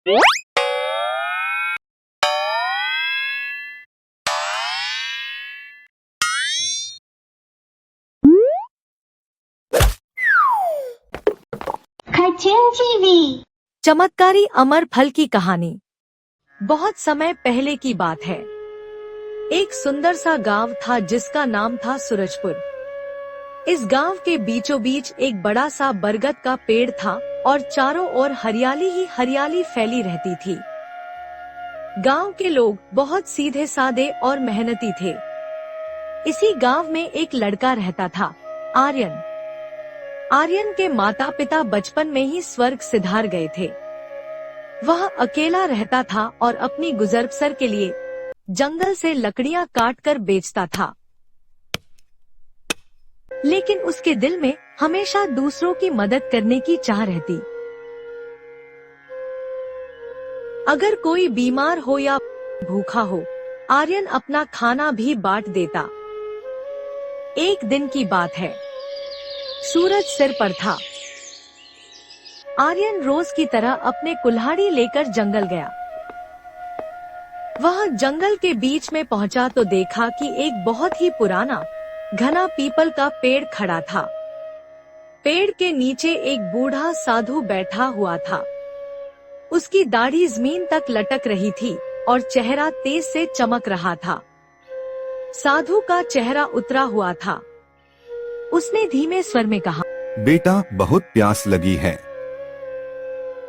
Cartoon TV. चमत्कारी अमर फल की कहानी। बहुत समय पहले की बात है। एक सुंदर सा गांव था जिसका नाम था सूरजपुर। इस गांव के बीचों बीच एक बड़ा सा बरगद का पेड़ था और चारों ओर हरियाली ही हरियाली फैली रहती थी। गांव के लोग बहुत सीधे सादे और मेहनती थे। इसी गांव में एक लड़का रहता था, आर्यन। आर्यन के माता पिता बचपन में ही स्वर्ग सिधार गए थे। वह अकेला रहता था और अपनी गुजर बसर के लिए जंगल से लकड़ियां काट कर बेचता था। लेकिन उसके दिल में हमेशा दूसरों की मदद करने की चाह रहती। अगर कोई बीमार हो या भूखा हो, आर्यन अपना खाना भी बांट देता। एक दिन की बात है, सूरज सिर पर था। आर्यन रोज की तरह अपने कुल्हाड़ी लेकर जंगल गया। वह जंगल के बीच में पहुंचा तो देखा कि एक बहुत ही पुराना घना पीपल का पेड़ खड़ा था। पेड़ के नीचे एक बूढ़ा साधु बैठा हुआ था। उसकी दाढ़ी जमीन तक लटक रही थी और चेहरा तेज से चमक रहा था। साधु का चेहरा उतरा हुआ था। उसने धीमे स्वर में कहा, बेटा, बहुत प्यास लगी है,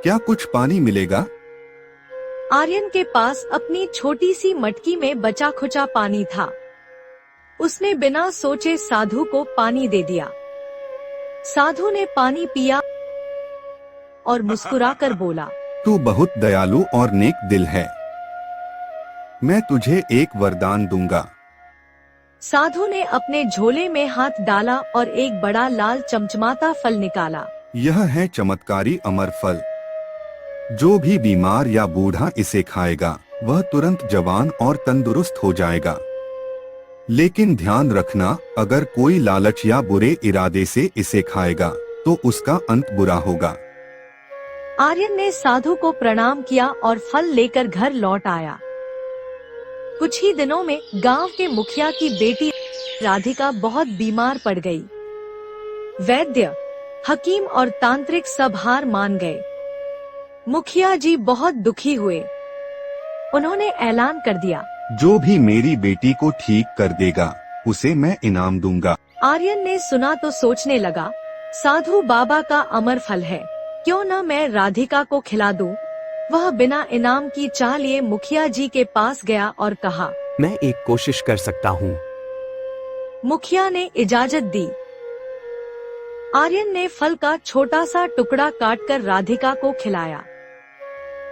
क्या कुछ पानी मिलेगा? आर्यन के पास अपनी छोटी सी मटकी में बचा खुचा पानी था। उसने बिना सोचे साधु को पानी दे दिया। साधु ने पानी पिया और मुस्कुराकर बोला, तू बहुत दयालु और नेक दिल है, मैं तुझे एक वरदान दूंगा। साधु ने अपने झोले में हाथ डाला और एक बड़ा लाल चमचमाता फल निकाला। यह है चमत्कारी अमर फल। जो भी बीमार या बूढ़ा इसे खाएगा वह तुरंत जवान और तंदुरुस्त हो जाएगा। लेकिन ध्यान रखना, अगर कोई लालच या बुरे इरादे से इसे खाएगा तो उसका अंत बुरा होगा। आर्यन ने साधु को प्रणाम किया और फल लेकर घर लौट आया। कुछ ही दिनों में गांव के मुखिया की बेटी राधिका बहुत बीमार पड़ गई। वैद्य, हकीम और तांत्रिक सब हार मान गए। मुखिया जी बहुत दुखी हुए। उन्होंने ऐलान कर दिया, जो भी मेरी बेटी को ठीक कर देगा उसे मैं इनाम दूंगा। आर्यन ने सुना तो सोचने लगा, साधु बाबा का अमर फल है, क्यों न मैं राधिका को खिला दूं? वह बिना इनाम की चाह लिए मुखिया जी के पास गया और कहा, मैं एक कोशिश कर सकता हूँ। मुखिया ने इजाजत दी। आर्यन ने फल का छोटा सा टुकड़ा काटकर राधिका को खिलाया।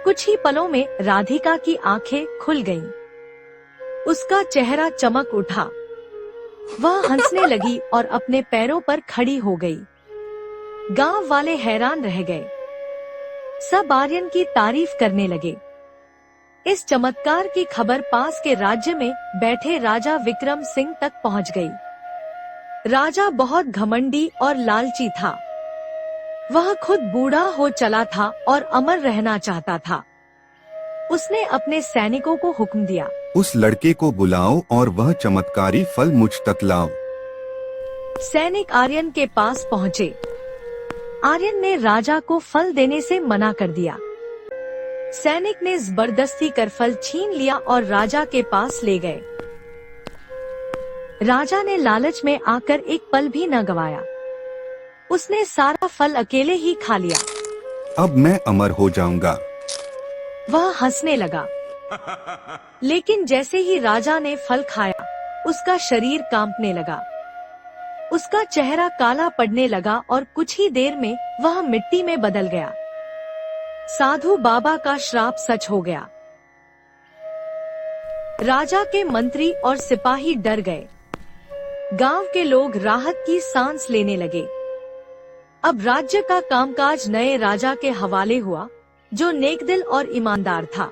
कुछ ही पलों में राधिका की आंखें खुल गईं। उसका चेहरा चमक उठा। वह हंसने लगी और अपने पैरों पर खड़ी हो गई। गांव वाले हैरान रह गए। सब आर्यन की तारीफ करने लगे। इस चमत्कार की खबर पास के राज्य में बैठे राजा विक्रम सिंह तक पहुंच गई। राजा बहुत घमंडी और लालची था। वह खुद बूढ़ा हो चला था और अमर रहना चाहता था। उसने अपने सैनिकों को हुक्म दिया, उस लड़के को बुलाओ और वह चमत्कारी फल मुझ तक लाओ। सैनिक आर्यन के पास पहुँचे। आर्यन ने राजा को फल देने से मना कर दिया। सैनिक ने जबरदस्ती कर फल छीन लिया और राजा के पास ले गए। राजा ने लालच में आकर एक पल भी न गवाया। उसने सारा फल अकेले ही खा लिया। अब मैं अमर हो जाऊंगा। वह हंसने लगा। लेकिन जैसे ही राजा ने फल खाया, उसका शरीर कांपने लगा। उसका चेहरा काला पड़ने लगा और कुछ ही देर में वह मिट्टी में बदल गया। साधु बाबा का श्राप सच हो गया। राजा के मंत्री और सिपाही डर गए। गांव के लोग राहत की सांस लेने लगे। अब राज्य का कामकाज नए राजा के हवाले हुआ, जो नेकदिल और ईमानदार था।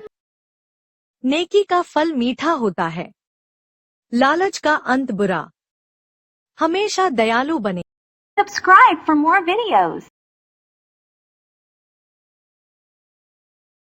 नेकी का फल मीठा होता है, लालच का अंत बुरा। हमेशा दयालु बने। Subscribe for more videos.